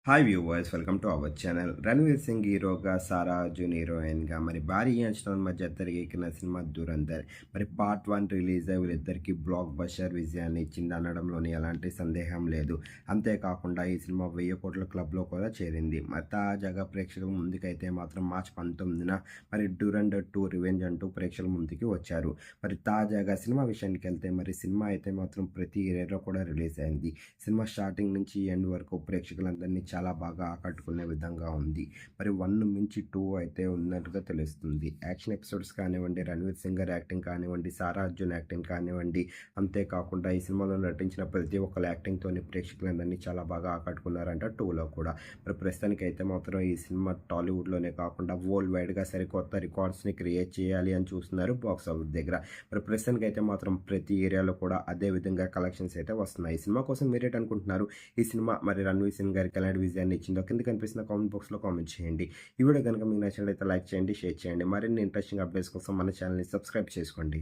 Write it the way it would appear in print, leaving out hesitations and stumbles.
Hi viewers, welcome to our channel. Ranveer Singh హీరోగా, సారా అర్జున్ హీరోయిన్గా మరి భారీ అంచనాల మధ్య తెరకెక్కిన సినిమా 'ధురంధర్' మరి పార్ట్ 1 రిలీజ్ అయి వీళ్ళిద్దరికీ బ్లాక్ బస్టర్ విజయాన్ని ఇచ్చింది అనడంలోని ఎలాంటి సందేహం లేదు. అంతేకాకుండా ఈ సినిమా 1000 కోట్ల క్లబ్లో కూడా చేరింది. మరి తాజాగా ప్రేక్షకుల ముందుకైతే మాత్రం మార్చి 19న మరి 'ధురంధర్ 2 రివెంజ్' అంటూ ప్రేక్షకుల ముందుకి వచ్చారు. మరి తాజాగా సినిమా విషయానికి వెళ్తే మరి సినిమా అయితే మాత్రం ప్రతి ఏరియాలో కూడా రిలీజ్ అయింది. సినిమా స్టార్టింగ్ నుంచి ఎండ్ వరకు ప్రేక్షకులందరినీ చాలా బాగా ఆకట్టుకునే విధంగా ఉంది. మరి 1 మించి 2 అయితే ఉన్నట్టుగా తెలుస్తుంది. యాక్షన్ ఎపిసోడ్స్ కానివ్వండి, రణ్వీర్ సింగ్ గారి యాక్టింగ్ కానివ్వండి, సారా అర్జున్ యాక్టింగ్ కానివ్వండి, అంతేకాకుండా ఈ సినిమాలో నటించిన ప్రతి ఒక్కరి యాక్టింగ్తోని ప్రేక్షకులందరినీ చాలా బాగా ఆకట్టుకున్నారంట 2లో కూడా. మరి ప్రస్తుతానికైతే మాత్రం ఈ సినిమా టాలీవుడ్లోనే కాకుండా వరల్డ్ వైడ్గా సరికొత్త రికార్డ్స్ని క్రియేట్ చేయాలి అని చూస్తున్నారు బాక్స్ ఆఫీస్ దగ్గర. మరి ప్రస్తుతానికైతే మాత్రం ప్రతి ఏరియాలో కూడా అదే విధంగా కలెక్షన్స్ అయితే వస్తున్నాయి. ఈ సినిమా కోసం మీరేటనుకుంటున్నారు? ఈ సినిమా మరి రణ్వీర్ సింగ్ గారికి ఎలాంటి విజయాన్ని ఇచ్చిందో కింద కనిపిస్తున్న కామెంట్ బాక్స్లో కామెంట్ చేయండి. ఈ వీడియో కనుక మీకు నచ్చినట్లయితే లైక్ చేయండి, షేర్ చేయండి. మరిన్ని ఇంట్రెస్టింగ్ అప్డేట్స్ కోసం మన ఛానల్ని సబ్స్క్రైబ్ చేసుకోండి.